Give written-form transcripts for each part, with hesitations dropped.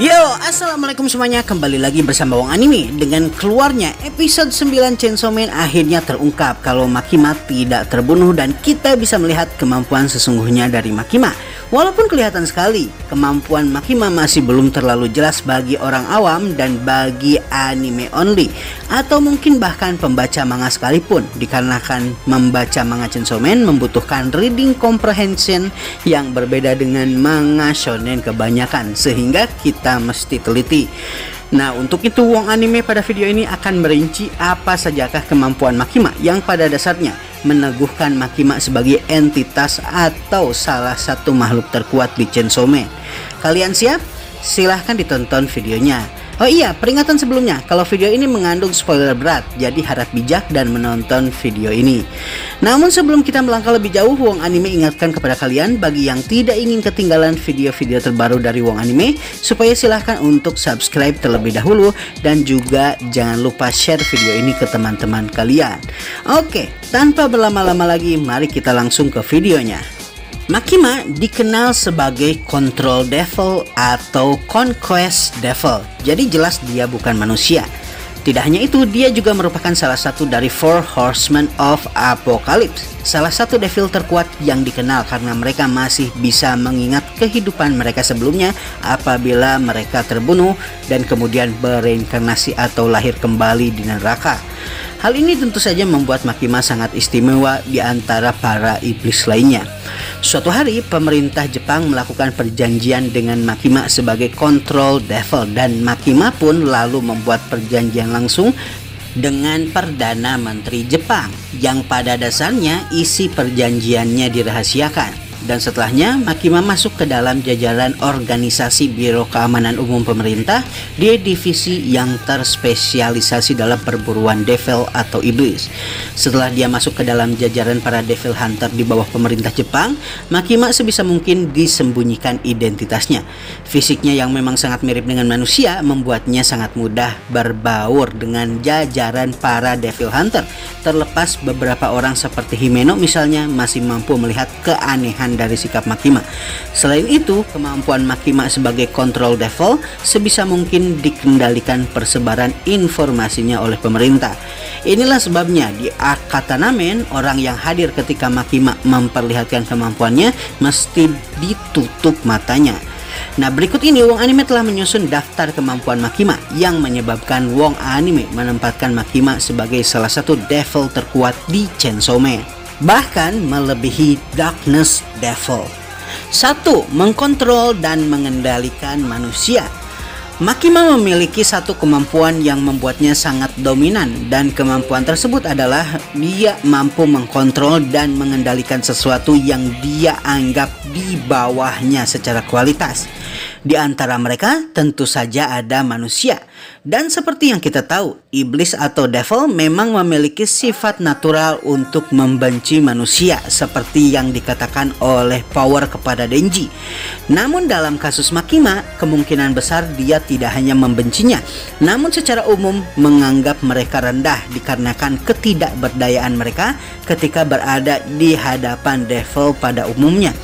Yo, assalamualaikum semuanya. Kembali lagi bersama Wong Anime. Dengan keluarnya episode 9 Chainsaw Man, akhirnya terungkap kalau Makima tidak terbunuh dan kita bisa melihat kemampuan sesungguhnya dari Makima. Walaupun kelihatan sekali, kemampuan Makima masih belum terlalu jelas bagi orang awam dan bagi anime only, atau mungkin bahkan pembaca manga sekalipun, dikarenakan membaca manga Chainsaw Man membutuhkan reading comprehension yang berbeda dengan manga shonen kebanyakan, sehingga kita mesti teliti. Nah, untuk itu Wong Anime pada video ini akan merinci apa sajakah kemampuan Makima yang pada dasarnya meneguhkan Makima sebagai entitas atau salah satu makhluk terkuat di Chainsaw Man. Kalian siap? Silahkan ditonton videonya. Oh iya, peringatan sebelumnya, kalau video ini mengandung spoiler berat, jadi harap bijak dan menonton video ini. Namun sebelum kita melangkah lebih jauh, Wong Anime ingatkan kepada kalian bagi yang tidak ingin ketinggalan video-video terbaru dari Wong Anime, supaya silahkan untuk subscribe terlebih dahulu dan juga jangan lupa share video ini ke teman-teman kalian. Oke, tanpa berlama-lama lagi, mari kita langsung ke videonya. Makima dikenal sebagai Control Devil atau Conquest Devil, jadi jelas dia bukan manusia. Tidak hanya itu, dia juga merupakan salah satu dari Four Horsemen of Apocalypse, salah satu devil terkuat yang dikenal karena mereka masih bisa mengingat kehidupan mereka sebelumnya apabila mereka terbunuh dan kemudian bereinkarnasi atau lahir kembali di neraka. Hal ini tentu saja membuat Makima sangat istimewa di antara para iblis lainnya. Suatu hari, pemerintah Jepang melakukan perjanjian dengan Makima sebagai Control Devil, dan Makima pun lalu membuat perjanjian langsung dengan Perdana Menteri Jepang, yang pada dasarnya isi perjanjiannya dirahasiakan. Dan setelahnya, Makima masuk ke dalam jajaran organisasi Biro Keamanan Umum Pemerintah di divisi yang terspesialisasi dalam perburuan devil atau iblis. Setelah dia masuk ke dalam jajaran para devil hunter di bawah pemerintah Jepang, Makima sebisa mungkin disembunyikan identitasnya. Fisiknya yang memang sangat mirip dengan manusia membuatnya sangat mudah berbaur dengan jajaran para devil hunter. Terlepas beberapa orang seperti Himeno misalnya masih mampu melihat keanehan dari sikap Makima. Selain itu, kemampuan Makima sebagai Control Devil sebisa mungkin dikendalikan persebaran informasinya oleh pemerintah. Inilah sebabnya di Akatanamen, orang yang hadir ketika Makima memperlihatkan kemampuannya mesti ditutup matanya. Nah, berikut ini Wong Anime telah menyusun daftar kemampuan Makima yang menyebabkan Wong Anime menempatkan Makima sebagai salah satu devil terkuat di Chainsaw Man, bahkan melebihi Darkness Devil. 1. Mengkontrol dan mengendalikan manusia. Makima memiliki satu kemampuan yang membuatnya sangat dominan, dan kemampuan tersebut adalah dia mampu mengkontrol dan mengendalikan sesuatu yang dia anggap di bawahnya secara kualitas. Di antara mereka tentu saja ada manusia. Dan seperti yang kita tahu, iblis atau devil memang memiliki sifat natural untuk membenci manusia, seperti yang dikatakan oleh Power kepada Denji. Namun dalam kasus Makima, kemungkinan besar dia tidak hanya membencinya, namun secara umum menganggap mereka rendah dikarenakan ketidakberdayaan mereka ketika berada di hadapan devil pada umumnya.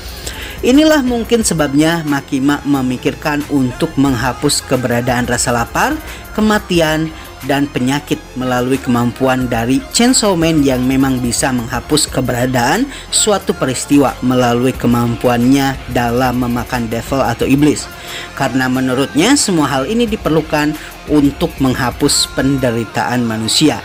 Inilah mungkin sebabnya Makima memikirkan untuk menghapus keberadaan rasa lapar, kematian, dan penyakit melalui kemampuan dari Chainsaw Man yang memang bisa menghapus keberadaan suatu peristiwa melalui kemampuannya dalam memakan devil atau iblis. Karena menurutnya semua hal ini diperlukan untuk menghapus penderitaan manusia.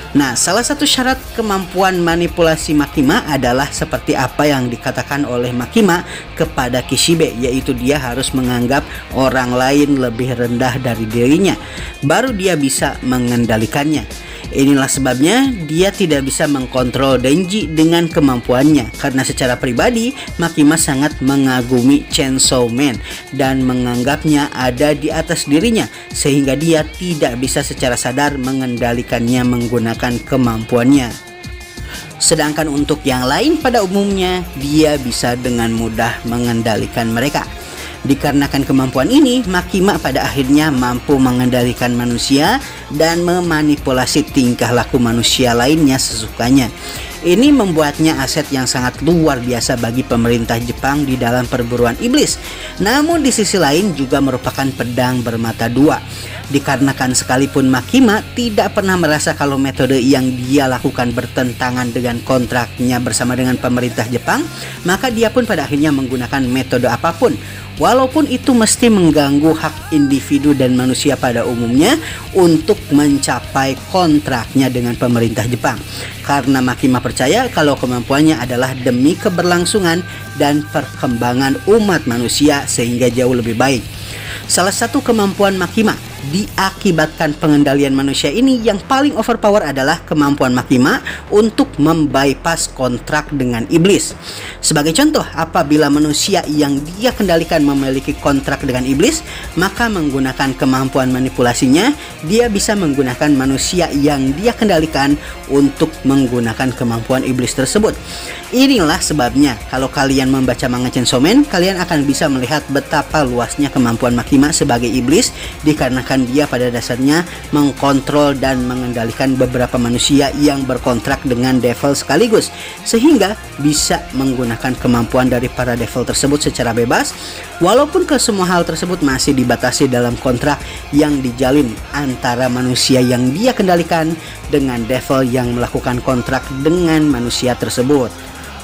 Nah, salah satu syarat kemampuan manipulasi Makima adalah seperti apa yang dikatakan oleh Makima kepada Kishibe, yaitu dia harus menganggap orang lain lebih rendah dari dirinya, baru dia bisa mengendalikannya. Inilah sebabnya dia tidak bisa mengkontrol Denji dengan kemampuannya, karena secara pribadi Makima sangat mengagumi Chainsaw Man dan menganggapnya ada di atas dirinya, sehingga dia tidak bisa secara sadar mengendalikannya menggunakan kemampuannya. Sedangkan untuk yang lain pada umumnya dia bisa dengan mudah mengendalikan mereka. Dikarenakan kemampuan ini, Makima pada akhirnya mampu mengendalikan manusia dan memanipulasi tingkah laku manusia lainnya sesukanya. Ini membuatnya aset yang sangat luar biasa bagi pemerintah Jepang di dalam perburuan iblis. Namun di sisi lain juga merupakan pedang bermata dua. Dikarenakan sekalipun Makima tidak pernah merasa kalau metode yang dia lakukan bertentangan dengan kontraknya bersama dengan pemerintah Jepang, maka dia pun pada akhirnya menggunakan metode apapun, walaupun itu mesti mengganggu hak individu dan manusia pada umumnya untuk mencapai kontraknya dengan pemerintah Jepang. Karena Makima percaya kalau kemampuannya adalah demi keberlangsungan dan perkembangan umat manusia sehingga jauh lebih baik. Salah satu kemampuan Makima diakibatkan pengendalian manusia ini yang paling overpower adalah kemampuan Makima untuk membypass kontrak dengan iblis. Sebagai contoh, apabila manusia yang dia kendalikan memiliki kontrak dengan iblis, maka menggunakan kemampuan manipulasinya, dia bisa menggunakan manusia yang dia kendalikan untuk menggunakan kemampuan iblis tersebut. Inilah sebabnya kalau kalian membaca manga Chainsaw Man, kalian akan bisa melihat betapa luasnya kemampuan Makima sebagai iblis, dikarenakan dia pada dasarnya mengkontrol dan mengendalikan beberapa manusia yang berkontrak dengan devil sekaligus, sehingga bisa menggunakan kemampuan dari para devil tersebut secara bebas, walaupun kesemua hal tersebut masih dibatasi dalam kontrak yang dijalin antara manusia yang dia kendalikan dengan devil yang melakukan kontrak dengan manusia tersebut.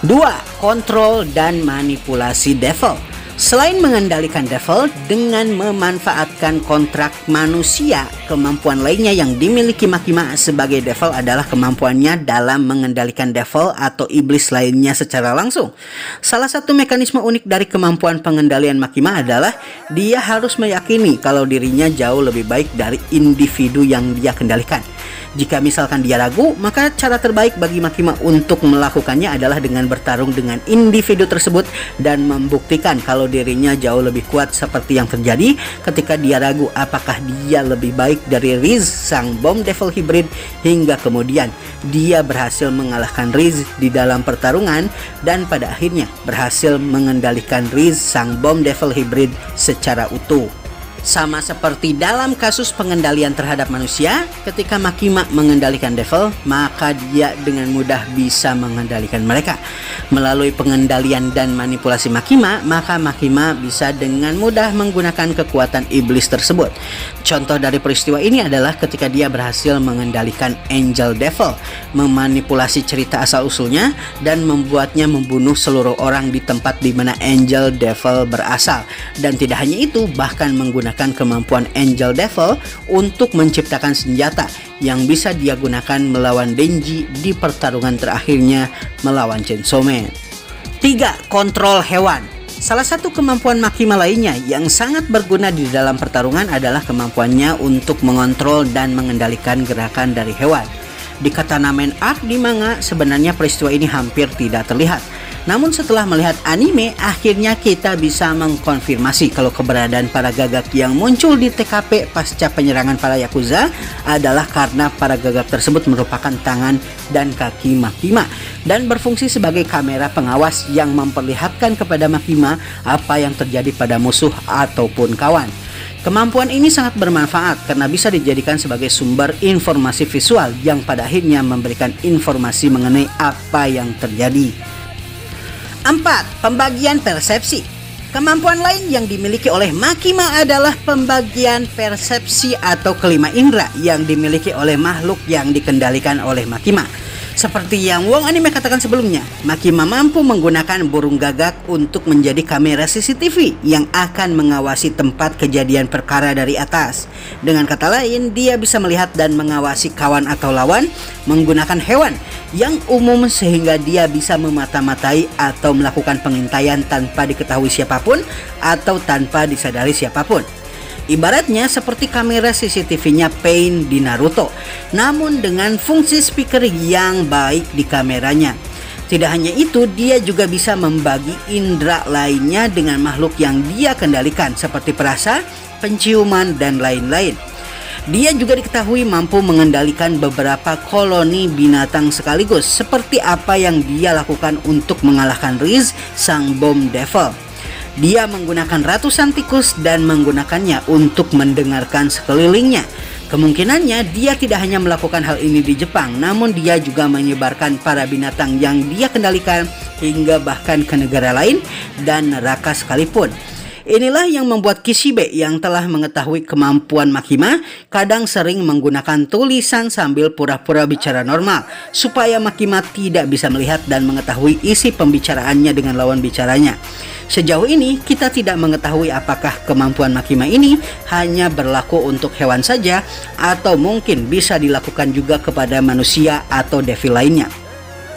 2. Kontrol dan manipulasi devil. Selain mengendalikan devil dengan memanfaatkan kontrak manusia, kemampuan lainnya yang dimiliki Makima sebagai devil adalah kemampuannya dalam mengendalikan devil atau iblis lainnya secara langsung. Salah satu mekanisme unik dari kemampuan pengendalian Makima adalah dia harus meyakini kalau dirinya jauh lebih baik dari individu yang dia kendalikan. Jika misalkan dia ragu, maka cara terbaik bagi Makima untuk melakukannya adalah dengan bertarung dengan individu tersebut dan membuktikan kalau dirinya jauh lebih kuat, seperti yang terjadi ketika dia ragu apakah dia lebih baik dari Riz, sang bom devil hybrid, hingga kemudian dia berhasil mengalahkan Riz di dalam pertarungan dan pada akhirnya berhasil mengendalikan Riz, sang bom devil hybrid secara utuh. Sama seperti dalam kasus pengendalian terhadap manusia, ketika Makima mengendalikan devil, maka dia dengan mudah bisa mengendalikan mereka. Melalui pengendalian dan manipulasi Makima, maka Makima bisa dengan mudah menggunakan kekuatan iblis tersebut. Contoh dari peristiwa ini adalah ketika dia berhasil mengendalikan Angel Devil, memanipulasi cerita asal-usulnya dan membuatnya membunuh seluruh orang di tempat di mana Angel Devil berasal. Dan tidak hanya itu, bahkan menggunakan kemampuan Angel Devil untuk menciptakan senjata yang bisa dia gunakan melawan Denji di pertarungan terakhirnya melawan Chainsaw Man. 3. Kontrol hewan. Salah satu kemampuan Makima lainnya yang sangat berguna di dalam pertarungan adalah kemampuannya untuk mengontrol dan mengendalikan gerakan dari hewan. Di Katana Man Arc di manga, sebenarnya peristiwa ini hampir tidak terlihat. Namun setelah melihat anime, akhirnya kita bisa mengkonfirmasi kalau keberadaan para gagak yang muncul di TKP pasca penyerangan para Yakuza adalah karena para gagak tersebut merupakan tangan dan kaki Makima dan berfungsi sebagai kamera pengawas yang memperlihatkan kepada Makima apa yang terjadi pada musuh ataupun kawan. Kemampuan ini sangat bermanfaat karena bisa dijadikan sebagai sumber informasi visual yang pada akhirnya memberikan informasi mengenai apa yang terjadi. 4. Pembagian persepsi. Kemampuan lain yang dimiliki oleh Makima adalah pembagian persepsi atau kelima indera yang dimiliki oleh makhluk yang dikendalikan oleh Makima. Seperti yang Wong Anime katakan sebelumnya, Makima mampu menggunakan burung gagak untuk menjadi kamera CCTV yang akan mengawasi tempat kejadian perkara dari atas. Dengan kata lain, dia bisa melihat dan mengawasi kawan atau lawan menggunakan hewan yang umum sehingga dia bisa memata-matai atau melakukan pengintaian tanpa diketahui siapapun atau tanpa disadari siapapun. Ibaratnya seperti kamera CCTV-nya Pain di Naruto, namun dengan fungsi speaker yang baik di kameranya. Tidak hanya itu, dia juga bisa membagi indera lainnya dengan makhluk yang dia kendalikan seperti perasa, penciuman, dan lain-lain. Dia juga diketahui mampu mengendalikan beberapa koloni binatang sekaligus, seperti apa yang dia lakukan untuk mengalahkan Riz, sang bom devil. Dia menggunakan ratusan tikus dan menggunakannya untuk mendengarkan sekelilingnya. Kemungkinannya dia tidak hanya melakukan hal ini di Jepang, namun dia juga menyebarkan para binatang yang dia kendalikan hingga bahkan ke negara lain dan neraka sekalipun. Inilah yang membuat Kishibe yang telah mengetahui kemampuan Makima kadang sering menggunakan tulisan sambil pura-pura bicara normal supaya Makima tidak bisa melihat dan mengetahui isi pembicaraannya dengan lawan bicaranya. Sejauh ini kita tidak mengetahui apakah kemampuan Makima ini hanya berlaku untuk hewan saja atau mungkin bisa dilakukan juga kepada manusia atau devil lainnya.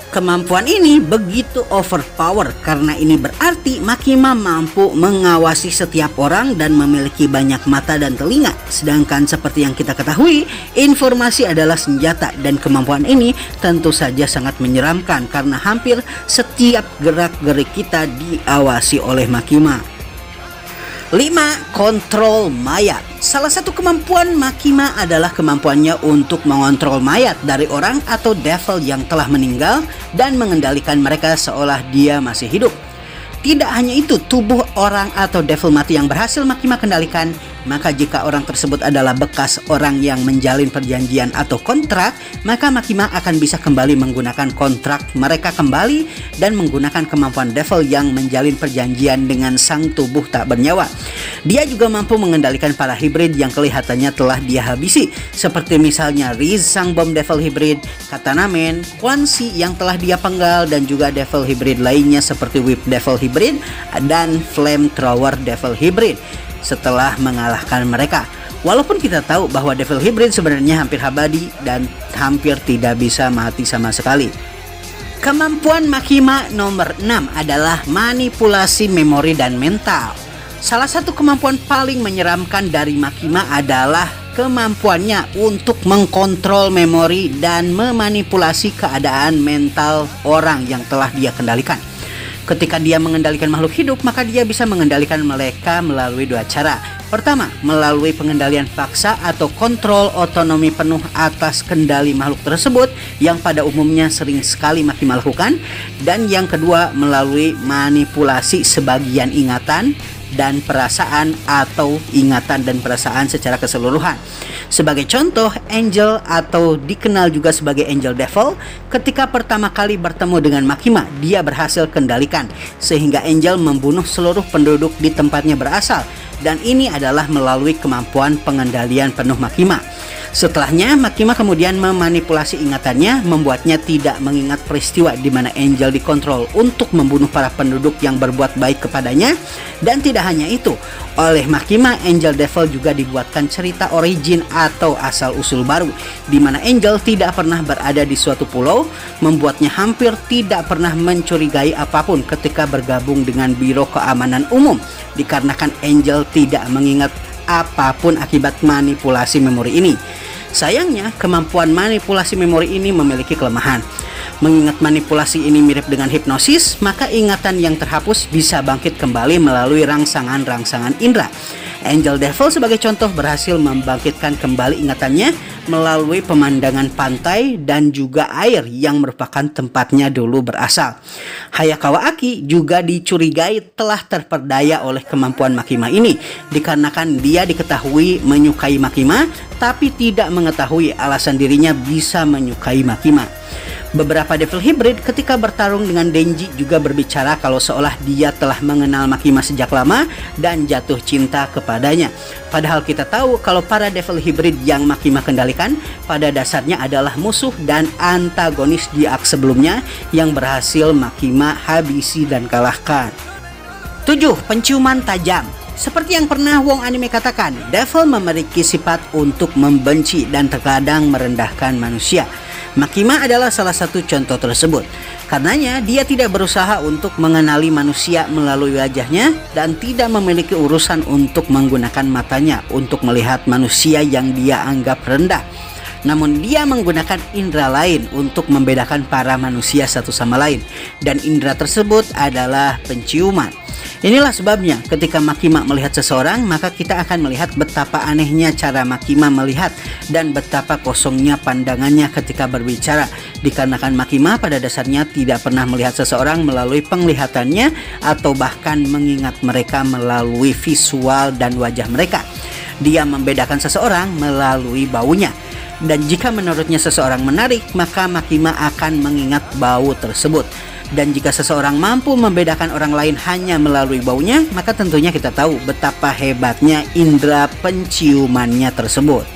Kemampuan ini begitu overpower karena ini berarti Makima mampu mengawasi setiap orang dan memiliki banyak mata dan telinga. Sedangkan seperti yang kita ketahui, informasi adalah senjata dan kemampuan ini tentu saja sangat menyeramkan karena hampir setiap gerak-gerik kita diawasi oleh Makima. 5. Kontrol mayat. Salah satu kemampuan Makima adalah kemampuannya untuk mengontrol mayat dari orang atau devil yang telah meninggal dan mengendalikan mereka seolah dia masih hidup. Tidak hanya itu, tubuh orang atau devil mati yang berhasil Makima kendalikan, maka jika orang tersebut adalah bekas orang yang menjalin perjanjian atau kontrak, maka Makima akan bisa kembali menggunakan kontrak mereka kembali dan menggunakan kemampuan devil yang menjalin perjanjian dengan sang tubuh tak bernyawa. Dia juga mampu mengendalikan para hybrid yang kelihatannya telah dia habisi, seperti misalnya Riz sang bom devil hybrid, Katana Man, Quan Chi yang telah dia penggal, dan juga devil hybrid lainnya seperti Whip devil hybrid dan Flamethrower devil hybrid. Setelah mengalahkan mereka, walaupun kita tahu bahwa devil hybrid sebenarnya hampir abadi dan hampir tidak bisa mati sama sekali. Kemampuan Makima nomor 6 adalah manipulasi memori dan mental. Salah satu kemampuan paling menyeramkan dari Makima adalah kemampuannya untuk mengkontrol memori dan memanipulasi keadaan mental orang yang telah dia kendalikan. Ketika dia mengendalikan makhluk hidup, maka dia bisa mengendalikan mereka melalui dua cara. Pertama, melalui pengendalian paksa atau kontrol otonomi penuh atas kendali makhluk tersebut yang pada umumnya sering sekali Makima lakukan. Dan yang kedua, melalui manipulasi sebagian ingatan dan perasaan atau ingatan dan perasaan secara keseluruhan. Sebagai contoh, Angel atau dikenal juga sebagai Angel Devil, ketika pertama kali bertemu dengan Makima, dia berhasil kendalikan sehingga Angel membunuh seluruh penduduk di tempatnya berasal, dan ini adalah melalui kemampuan pengendalian penuh Makima. Setelahnya, Makima kemudian memanipulasi ingatannya, membuatnya tidak mengingat peristiwa di mana Angel dikontrol untuk membunuh para penduduk yang berbuat baik kepadanya. Dan tidak hanya itu, oleh Makima, Angel Devil juga dibuatkan cerita origin atau asal-usul baru, di mana Angel tidak pernah berada di suatu pulau, membuatnya hampir tidak pernah mencurigai apapun ketika bergabung dengan Biro Keamanan Umum, dikarenakan Angel tidak mengingat apapun akibat manipulasi memori ini. Sayangnya, kemampuan manipulasi memori ini memiliki kelemahan. Mengingat manipulasi ini mirip dengan hipnosis, maka ingatan yang terhapus bisa bangkit kembali melalui rangsangan-rangsangan indera. Angel Devil sebagai contoh berhasil membangkitkan kembali ingatannya melalui pemandangan pantai dan juga air yang merupakan tempatnya dulu berasal. Hayakawa Aki juga dicurigai telah terperdaya oleh kemampuan Makima ini, dikarenakan dia diketahui menyukai Makima tapi tidak mengetahui alasan dirinya bisa menyukai Makima. Beberapa devil hybrid ketika bertarung dengan Denji juga berbicara kalau seolah dia telah mengenal Makima sejak lama dan jatuh cinta kepadanya. Padahal kita tahu kalau para devil hybrid yang Makima kendalikan pada dasarnya adalah musuh dan antagonis di arc sebelumnya yang berhasil Makima habisi dan kalahkan. 7. Penciuman tajam. Seperti yang pernah Wong Anime katakan, devil memiliki sifat untuk membenci dan terkadang merendahkan manusia. Makima adalah salah satu contoh tersebut. Karenanya dia tidak berusaha untuk mengenali manusia melalui wajahnya dan tidak memiliki urusan untuk menggunakan matanya untuk melihat manusia yang dia anggap rendah. Namun dia menggunakan indera lain untuk membedakan para manusia satu sama lain, dan indera tersebut adalah penciuman. Inilah sebabnya ketika Makima melihat seseorang, maka kita akan melihat betapa anehnya cara Makima melihat dan betapa kosongnya pandangannya ketika berbicara, dikarenakan Makima pada dasarnya tidak pernah melihat seseorang melalui penglihatannya atau bahkan mengingat mereka melalui visual dan wajah mereka. Dia membedakan seseorang melalui baunya. Dan jika menurutnya seseorang menarik, maka Makima akan mengingat bau tersebut. Dan jika seseorang mampu membedakan orang lain hanya melalui baunya, maka tentunya kita tahu betapa hebatnya indera penciumannya tersebut.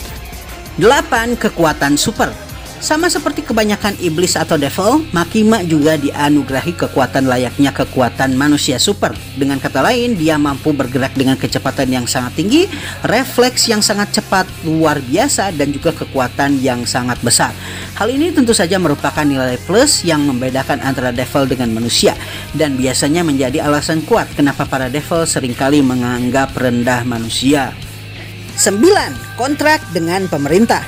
8. Kekuatan super. Sama seperti kebanyakan iblis atau devil, Makima juga dianugerahi kekuatan layaknya kekuatan manusia super. Dengan kata lain, dia mampu bergerak dengan kecepatan yang sangat tinggi, refleks yang sangat cepat, luar biasa, dan juga kekuatan yang sangat besar. Hal ini tentu saja merupakan nilai plus yang membedakan antara devil dengan manusia, dan biasanya menjadi alasan kuat kenapa para devil seringkali menganggap rendah manusia. 9. Kontrak dengan pemerintah.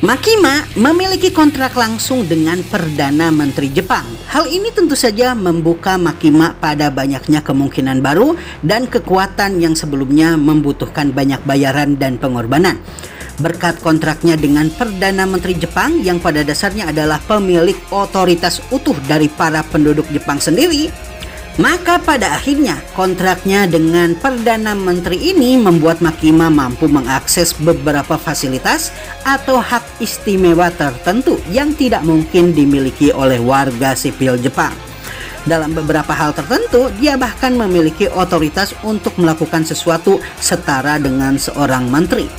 Makima memiliki kontrak langsung dengan Perdana Menteri Jepang. Hal ini tentu saja membuka Makima pada banyaknya kemungkinan baru dan kekuatan yang sebelumnya membutuhkan banyak bayaran dan pengorbanan. Berkat kontraknya dengan Perdana Menteri Jepang yang pada dasarnya adalah pemilik otoritas utuh dari para penduduk Jepang sendiri, maka pada akhirnya kontraknya dengan Perdana Menteri ini membuat Makima mampu mengakses beberapa fasilitas atau hak istimewa tertentu yang tidak mungkin dimiliki oleh warga sipil Jepang. Dalam beberapa hal tertentu, dia bahkan memiliki otoritas untuk melakukan sesuatu setara dengan seorang menteri.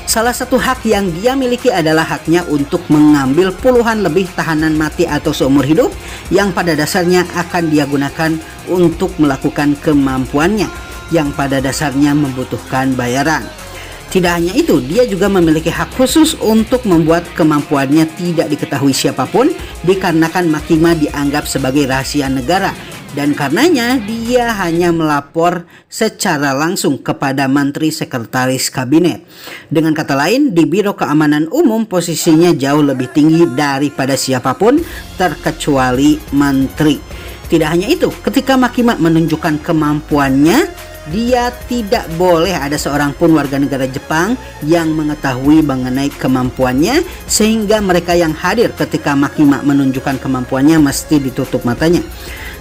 Salah satu hak yang dia miliki adalah haknya untuk mengambil puluhan lebih tahanan mati atau seumur hidup yang pada dasarnya akan dia gunakan untuk melakukan kemampuannya yang pada dasarnya membutuhkan bayaran. Tidak hanya itu, dia juga memiliki hak khusus untuk membuat kemampuannya tidak diketahui siapapun dikarenakan Makima dianggap sebagai rahasia negara. Dan karenanya dia hanya melapor secara langsung kepada Menteri Sekretaris Kabinet. Dengan kata lain, di Biro Keamanan Umum posisinya jauh lebih tinggi daripada siapapun terkecuali menteri. Tidak hanya itu, ketika Makima menunjukkan kemampuannya, dia tidak boleh ada seorang pun warga negara Jepang yang mengetahui mengenai kemampuannya, sehingga mereka yang hadir ketika Makima menunjukkan kemampuannya mesti ditutup matanya.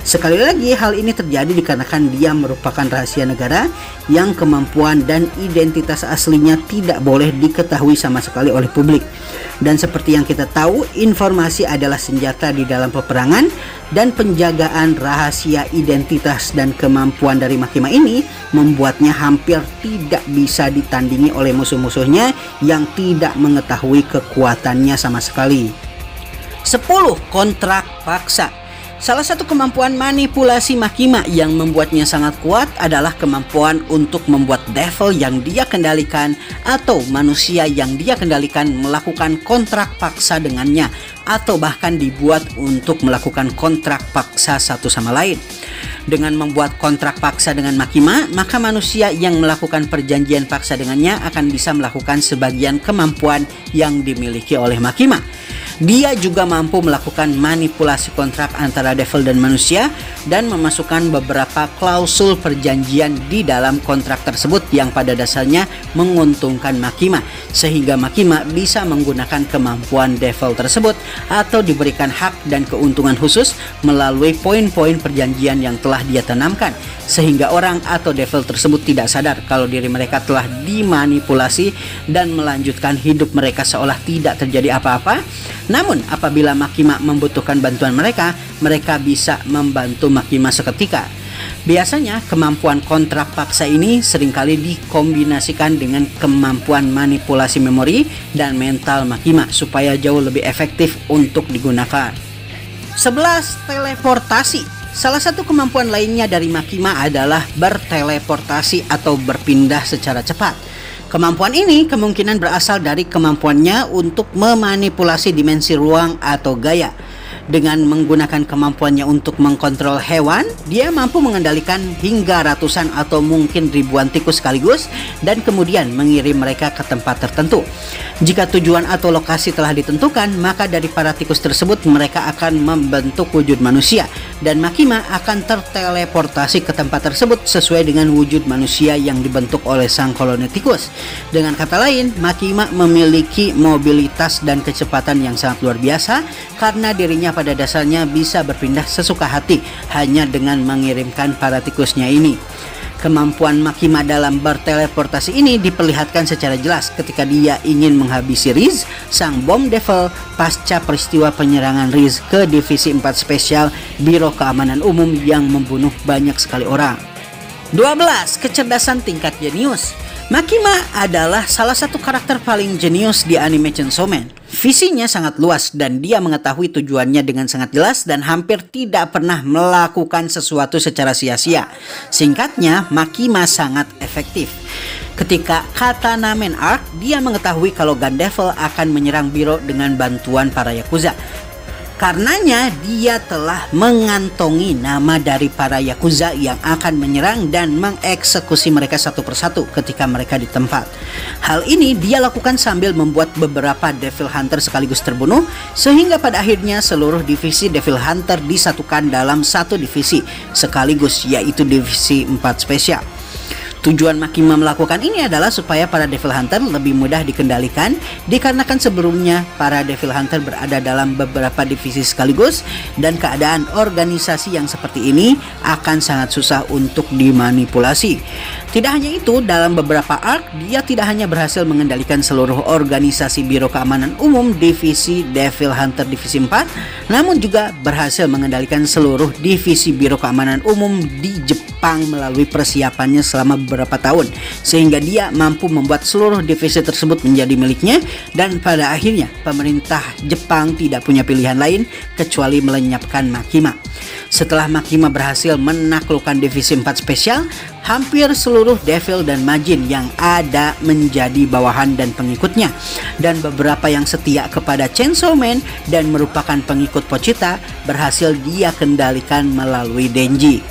Sekali lagi, hal ini terjadi dikarenakan dia merupakan rahasia negara yang kemampuan dan identitas aslinya tidak boleh diketahui sama sekali oleh publik. Dan seperti yang kita tahu, informasi adalah senjata di dalam peperangan, dan penjagaan rahasia identitas dan kemampuan dari Makima ini membuatnya hampir tidak bisa ditandingi oleh musuh-musuhnya yang tidak mengetahui kekuatannya sama sekali. 10. Kontrak paksa. Salah satu kemampuan manipulasi Makima yang membuatnya sangat kuat adalah kemampuan untuk membuat devil yang dia kendalikan atau manusia yang dia kendalikan melakukan kontrak paksa dengannya, atau bahkan dibuat untuk melakukan kontrak paksa satu sama lain. Dengan membuat kontrak paksa dengan Makima, maka manusia yang melakukan perjanjian paksa dengannya akan bisa melakukan sebagian kemampuan yang dimiliki oleh Makima. Dia juga mampu melakukan manipulasi kontrak antara devil dan manusia dan memasukkan beberapa klausul perjanjian di dalam kontrak tersebut yang pada dasarnya menguntungkan Makima, sehingga Makima bisa menggunakan kemampuan devil tersebut atau diberikan hak dan keuntungan khusus melalui poin-poin perjanjian yang telah dia tanamkan, sehingga orang atau devil tersebut tidak sadar kalau diri mereka telah dimanipulasi dan melanjutkan hidup mereka seolah tidak terjadi apa-apa. Namun apabila Makima membutuhkan bantuan mereka, mereka bisa membantu Makima seketika. Biasanya kemampuan kontrak paksa ini seringkali dikombinasikan dengan kemampuan manipulasi memori dan mental Makima supaya jauh lebih efektif untuk digunakan. 11. Teleportasi. Salah satu kemampuan lainnya dari Makima adalah berteleportasi atau berpindah secara cepat. Kemampuan ini kemungkinan berasal dari kemampuannya untuk memanipulasi dimensi ruang atau gaya. Dengan menggunakan kemampuannya untuk mengkontrol hewan, dia mampu mengendalikan hingga ratusan atau mungkin ribuan tikus sekaligus dan kemudian mengirim mereka ke tempat tertentu. Jika tujuan atau lokasi telah ditentukan, maka dari para tikus tersebut mereka akan membentuk wujud manusia dan Makima akan terteleportasi ke tempat tersebut sesuai dengan wujud manusia yang dibentuk oleh sang koloni tikus. Dengan kata lain, Makima memiliki mobilitas dan kecepatan yang sangat luar biasa karena dirinya pada dasarnya bisa berpindah sesuka hati hanya dengan mengirimkan para tikusnya ini. Kemampuan Makima dalam berteleportasi ini diperlihatkan secara jelas ketika dia ingin menghabisi Riz, sang bom devil, pasca peristiwa penyerangan Riz ke Divisi 4 Spesial Biro Keamanan Umum yang membunuh banyak sekali orang. 12. Kecerdasan tingkat jenius. Makima adalah salah satu karakter paling jenius di anime Chainsaw Man. Visinya sangat luas dan dia mengetahui tujuannya dengan sangat jelas dan hampir tidak pernah melakukan sesuatu secara sia-sia. Singkatnya, Makima sangat efektif. Ketika Katana Man Arc, dia mengetahui kalau Gun Devil akan menyerang Biro dengan bantuan para Yakuza. Karenanya dia telah mengantongi nama dari para Yakuza yang akan menyerang dan mengeksekusi mereka satu persatu ketika mereka di tempat. Hal ini dia lakukan sambil membuat beberapa Devil Hunter sekaligus terbunuh, sehingga pada akhirnya seluruh divisi Devil Hunter disatukan dalam satu divisi sekaligus, yaitu Divisi 4 Spesial. Tujuan Makima melakukan ini adalah supaya para Devil Hunter lebih mudah dikendalikan, dikarenakan sebelumnya para Devil Hunter berada dalam beberapa divisi sekaligus dan keadaan organisasi yang seperti ini akan sangat susah untuk dimanipulasi. Tidak hanya itu, dalam beberapa arc dia tidak hanya berhasil mengendalikan seluruh organisasi Biro Keamanan Umum Divisi Devil Hunter Divisi 4, namun juga berhasil mengendalikan seluruh divisi Biro Keamanan Umum di Jepang melalui persiapannya selama beberapa tahun, sehingga dia mampu membuat seluruh divisi tersebut menjadi miliknya, dan pada akhirnya pemerintah Jepang tidak punya pilihan lain kecuali melenyapkan Makima. Setelah Makima berhasil menaklukkan Divisi 4 Spesial, hampir seluruh Devil dan Majin yang ada menjadi bawahan dan pengikutnya, dan beberapa yang setia kepada Chainsaw Man dan merupakan pengikut Pochita berhasil dia kendalikan melalui Denji.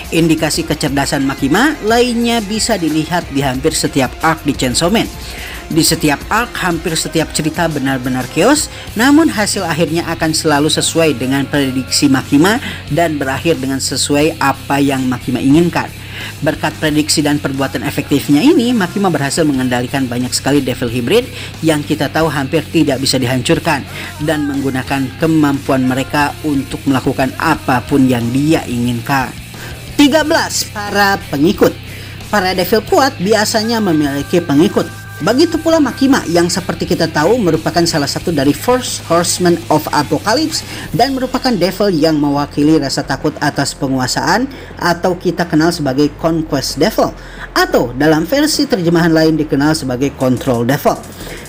Indikasi kecerdasan Makima lainnya bisa dilihat di hampir setiap arc di Chainsaw Man. Di setiap arc, hampir setiap cerita benar-benar chaos, namun hasil akhirnya akan selalu sesuai dengan prediksi Makima dan berakhir dengan sesuai apa yang Makima inginkan. Berkat prediksi dan perbuatan efektifnya ini, Makima berhasil mengendalikan banyak sekali Devil Hybrid yang kita tahu hampir tidak bisa dihancurkan, dan menggunakan kemampuan mereka untuk melakukan apapun yang dia inginkan. 13. Para pengikut. Para Devil kuat biasanya memiliki pengikut. Begitu pula Makima yang seperti kita tahu merupakan salah satu dari First Horsemen of Apocalypse dan merupakan Devil yang mewakili rasa takut atas penguasaan, atau kita kenal sebagai Conquest Devil, atau dalam versi terjemahan lain dikenal sebagai Control Devil.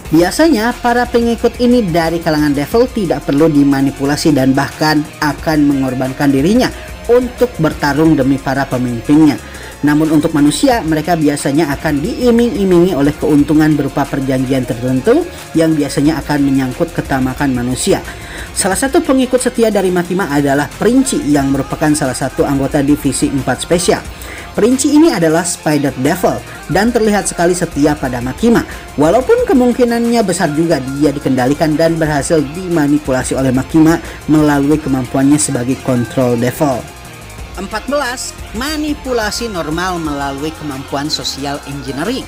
Biasanya para pengikut ini dari kalangan Devil tidak perlu dimanipulasi dan bahkan akan mengorbankan dirinya untuk bertarung demi para pemimpinnya. Namun untuk manusia, mereka biasanya akan diiming-imingi oleh keuntungan berupa perjanjian tertentu yang biasanya akan menyangkut ketamakan manusia. Salah satu pengikut setia dari Makima adalah Perinci yang merupakan salah satu anggota Divisi 4 Spesial. Perinci ini adalah Spider Devil dan terlihat sekali setia pada Makima, walaupun kemungkinannya besar juga dia dikendalikan dan berhasil dimanipulasi oleh Makima melalui kemampuannya sebagai Control Devil. 14. Manipulasi normal melalui kemampuan social engineering.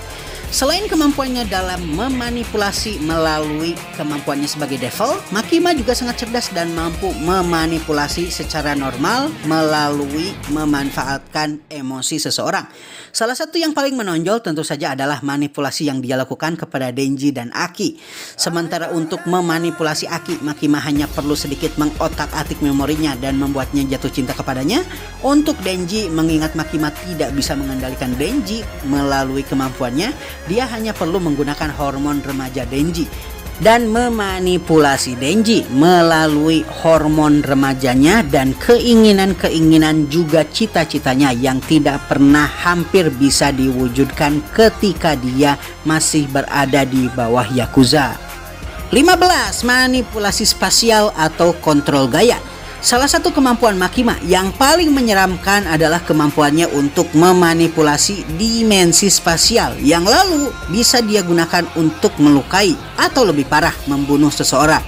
Selain kemampuannya dalam memanipulasi melalui kemampuannya sebagai devil, Makima juga sangat cerdas dan mampu memanipulasi secara normal melalui memanfaatkan emosi seseorang. Salah satu yang paling menonjol tentu saja adalah manipulasi yang dia lakukan kepada Denji dan Aki. Sementara untuk memanipulasi Aki, Makima hanya perlu sedikit mengotak-atik memorinya dan membuatnya jatuh cinta kepadanya. Untuk Denji, mengingat Makima tidak bisa mengendalikan Denji melalui kemampuannya, dia hanya perlu menggunakan hormon remaja Denji dan memanipulasi Denji melalui hormon remajanya dan keinginan-keinginan juga cita-citanya yang tidak pernah hampir bisa diwujudkan ketika dia masih berada di bawah Yakuza. 15. Manipulasi spasial atau kontrol gaya. Salah satu kemampuan Makima yang paling menyeramkan adalah kemampuannya untuk memanipulasi dimensi spasial yang lalu bisa dia gunakan untuk melukai atau lebih parah membunuh seseorang.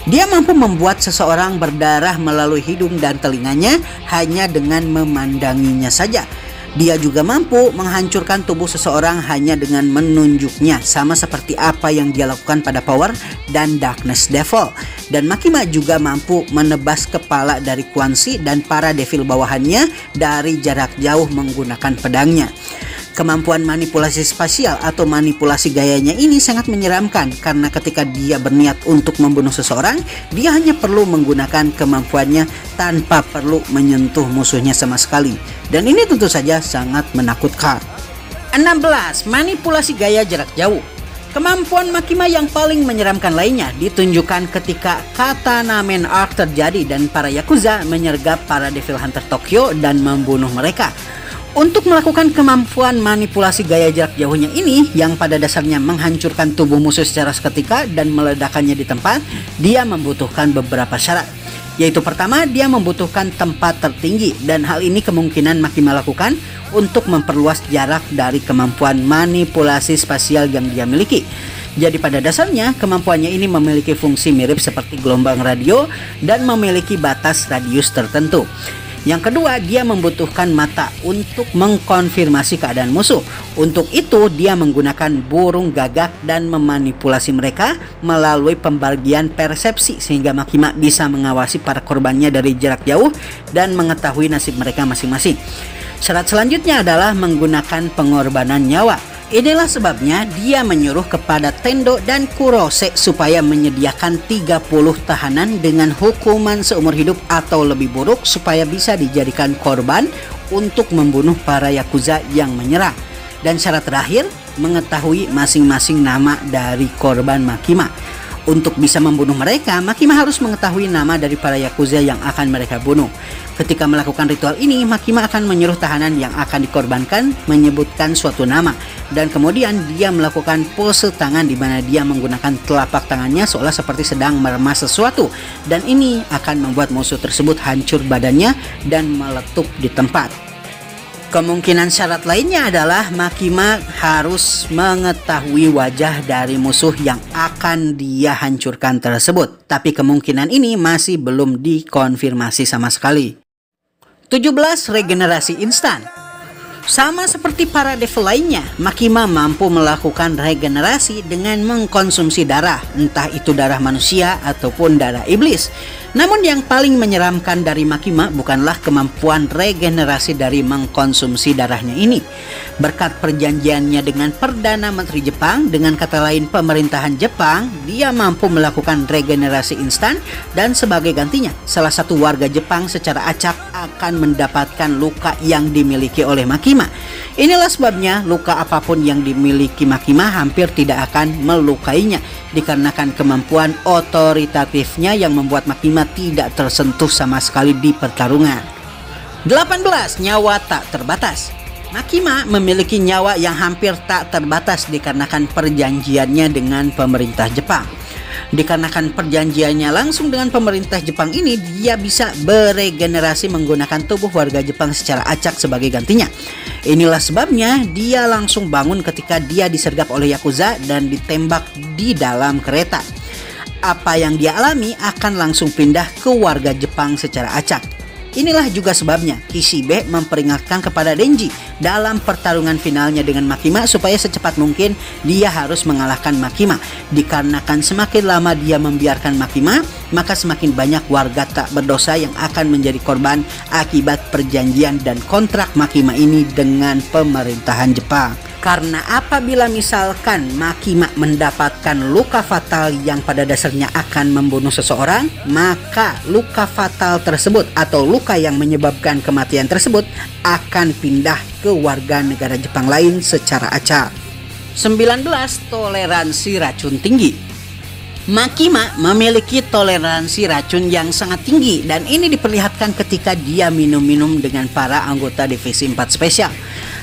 Dia mampu membuat seseorang berdarah melalui hidung dan telinganya hanya dengan memandanginya saja. Dia juga mampu menghancurkan tubuh seseorang hanya dengan menunjuknya, sama seperti apa yang dia lakukan pada Power dan Darkness Devil. Dan Makima juga mampu menebas kepala dari Quan Chi dan para devil bawahannya dari jarak jauh menggunakan pedangnya. Kemampuan manipulasi spasial atau manipulasi gayanya ini sangat menyeramkan karena ketika dia berniat untuk membunuh seseorang, dia hanya perlu menggunakan kemampuannya tanpa perlu menyentuh musuhnya sama sekali. Dan ini tentu saja sangat menakutkan. 16. Manipulasi gaya jarak jauh. Kemampuan Makima yang paling menyeramkan lainnya ditunjukkan ketika Katana Man Arc terjadi dan para Yakuza menyergap para Devil Hunter Tokyo dan membunuh mereka. Untuk melakukan kemampuan manipulasi gaya jarak jauhnya ini yang pada dasarnya menghancurkan tubuh musuh secara seketika dan meledakannya di tempat, dia membutuhkan beberapa syarat. Yaitu pertama, dia membutuhkan tempat tertinggi dan hal ini kemungkinan Makima lakukan untuk memperluas jarak dari kemampuan manipulasi spasial yang dia miliki. Jadi pada dasarnya kemampuannya ini memiliki fungsi mirip seperti gelombang radio dan memiliki batas radius tertentu. Yang kedua, dia membutuhkan mata untuk mengkonfirmasi keadaan musuh. Untuk itu, dia menggunakan burung gagak dan memanipulasi mereka melalui pembagian persepsi sehingga Makima bisa mengawasi para korbannya dari jarak jauh dan mengetahui nasib mereka masing-masing. Syarat selanjutnya adalah menggunakan pengorbanan nyawa. Inilah sebabnya dia menyuruh kepada Tendo dan Kurose supaya menyediakan 30 tahanan dengan hukuman seumur hidup atau lebih buruk supaya bisa dijadikan korban untuk membunuh para Yakuza yang menyerang. Dan syarat terakhir, mengetahui masing-masing nama dari korban Makima. Untuk bisa membunuh mereka, Makima harus mengetahui nama dari para Yakuza yang akan mereka bunuh. Ketika melakukan ritual ini, Makima akan menyuruh tahanan yang akan dikorbankan menyebutkan suatu nama. Dan kemudian dia melakukan pose tangan di mana dia menggunakan telapak tangannya seolah seperti sedang meremas sesuatu. Dan ini akan membuat musuh tersebut hancur badannya dan meletup di tempat. Kemungkinan syarat lainnya adalah Makima harus mengetahui wajah dari musuh yang akan dia hancurkan tersebut. Tapi kemungkinan ini masih belum dikonfirmasi sama sekali. 17. Regenerasi instan. Sama seperti para devil lainnya, Makima mampu melakukan regenerasi dengan mengkonsumsi darah, entah itu darah manusia ataupun darah iblis. Namun yang paling menyeramkan dari Makima bukanlah kemampuan regenerasi dari mengkonsumsi darahnya ini. Berkat perjanjiannya dengan Perdana Menteri Jepang, dengan kata lain pemerintahan Jepang, dia mampu melakukan regenerasi instan dan sebagai gantinya, salah satu warga Jepang secara acak akan mendapatkan luka yang dimiliki oleh Makima. Inilah sebabnya luka apapun yang dimiliki Makima hampir tidak akan melukainya, dikarenakan kemampuan otoritatifnya yang membuat Makima tidak tersentuh sama sekali di pertarungan. 18. Nyawa tak terbatas. Makima memiliki nyawa yang hampir tak terbatas dikarenakan perjanjiannya dengan pemerintah Jepang. Dikarenakan perjanjiannya langsung dengan pemerintah Jepang ini, dia bisa beregenerasi menggunakan tubuh warga Jepang secara acak sebagai gantinya. Inilah sebabnya dia langsung bangun ketika dia disergap oleh Yakuza dan ditembak di dalam kereta. Apa yang dia alami akan langsung pindah ke warga Jepang secara acak. Inilah juga sebabnya Kishibe memperingatkan kepada Denji dalam pertarungan finalnya dengan Makima supaya secepat mungkin dia harus mengalahkan Makima. Dikarenakan semakin lama dia membiarkan Makima, maka semakin banyak warga tak berdosa yang akan menjadi korban akibat perjanjian dan kontrak Makima ini dengan pemerintahan Jepang. Karena apabila misalkan Makima mendapatkan luka fatal yang pada dasarnya akan membunuh seseorang, maka luka fatal tersebut atau luka yang menyebabkan kematian tersebut akan pindah ke warga negara Jepang lain secara acak. 19. Toleransi racun tinggi. Makima memiliki toleransi racun yang sangat tinggi dan ini diperlihatkan ketika dia minum-minum dengan para anggota Divisi 4 Spesial.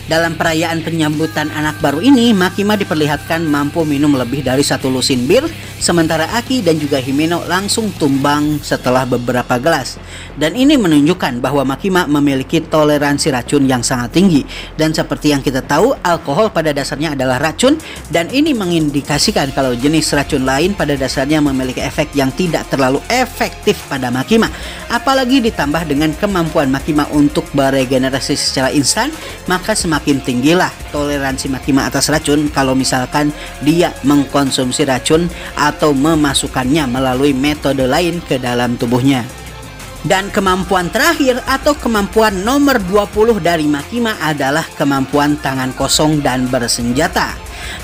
Dalam perayaan penyambutan anak baru ini, Makima diperlihatkan mampu minum lebih dari 1 lusin bir, sementara Aki dan juga Himeno langsung tumbang setelah beberapa gelas. Dan ini menunjukkan bahwa Makima memiliki toleransi racun yang sangat tinggi. Dan seperti yang kita tahu, alkohol pada dasarnya adalah racun, dan ini mengindikasikan kalau jenis racun lain pada dasarnya memiliki efek yang tidak terlalu efektif pada Makima. Apalagi ditambah dengan kemampuan Makima untuk beregenerasi secara instan, maka semakin tinggilah toleransi Makima atas racun kalau misalkan dia mengkonsumsi racun atau memasukkannya melalui metode lain ke dalam tubuhnya. Dan kemampuan terakhir atau kemampuan nomor 20 dari Makima adalah kemampuan tangan kosong dan bersenjata.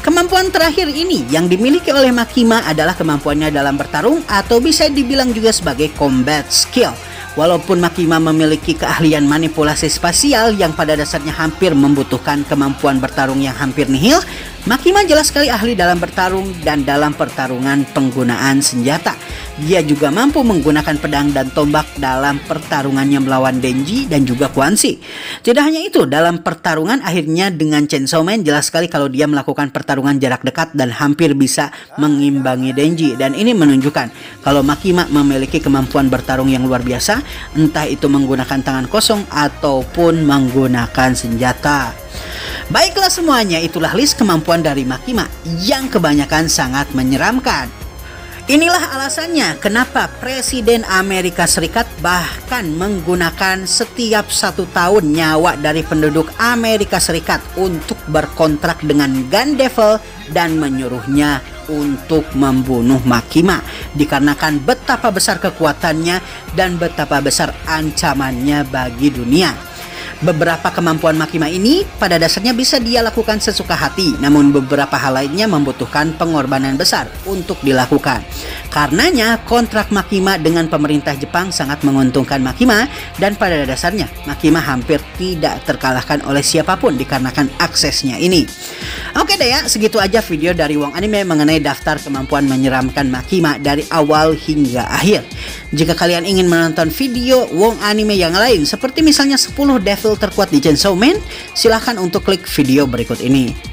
Kemampuan terakhir ini yang dimiliki oleh Makima adalah kemampuannya dalam bertarung atau bisa dibilang juga sebagai combat skill. Walaupun Makima memiliki keahlian manipulasi spasial yang pada dasarnya hampir membutuhkan kemampuan bertarung yang hampir nihil, Makima jelas sekali ahli dalam bertarung dan dalam pertarungan penggunaan senjata. Dia juga mampu menggunakan pedang dan tombak dalam pertarungannya melawan Denji dan juga Quan Chi. Tidak hanya itu, dalam pertarungan akhirnya dengan Chainsaw Man jelas sekali kalau dia melakukan pertarungan jarak dekat dan hampir bisa mengimbangi Denji. Dan ini menunjukkan kalau Makima memiliki kemampuan bertarung yang luar biasa, entah itu menggunakan tangan kosong ataupun menggunakan senjata. Baiklah semuanya, itulah list kemampuan dari Makima yang kebanyakan sangat menyeramkan. Inilah alasannya kenapa Presiden Amerika Serikat bahkan menggunakan setiap 1 tahun nyawa dari penduduk Amerika Serikat untuk berkontrak dengan Gun Devil dan menyuruhnya untuk membunuh Makima, dikarenakan betapa besar kekuatannya dan betapa besar ancamannya bagi dunia. Beberapa kemampuan Makima ini pada dasarnya bisa dia lakukan sesuka hati, namun beberapa hal lainnya membutuhkan pengorbanan besar untuk dilakukan. Karenanya kontrak Makima dengan pemerintah Jepang sangat menguntungkan Makima, dan pada dasarnya Makima hampir tidak terkalahkan oleh siapapun dikarenakan aksesnya ini. Oke deh ya, segitu aja video dari Wong Anime mengenai daftar kemampuan menyeramkan Makima dari awal hingga akhir. Jika kalian ingin menonton video Wong Anime yang lain seperti misalnya 10 devil terkuat di Chainsaw Man, silahkan untuk klik video berikut ini.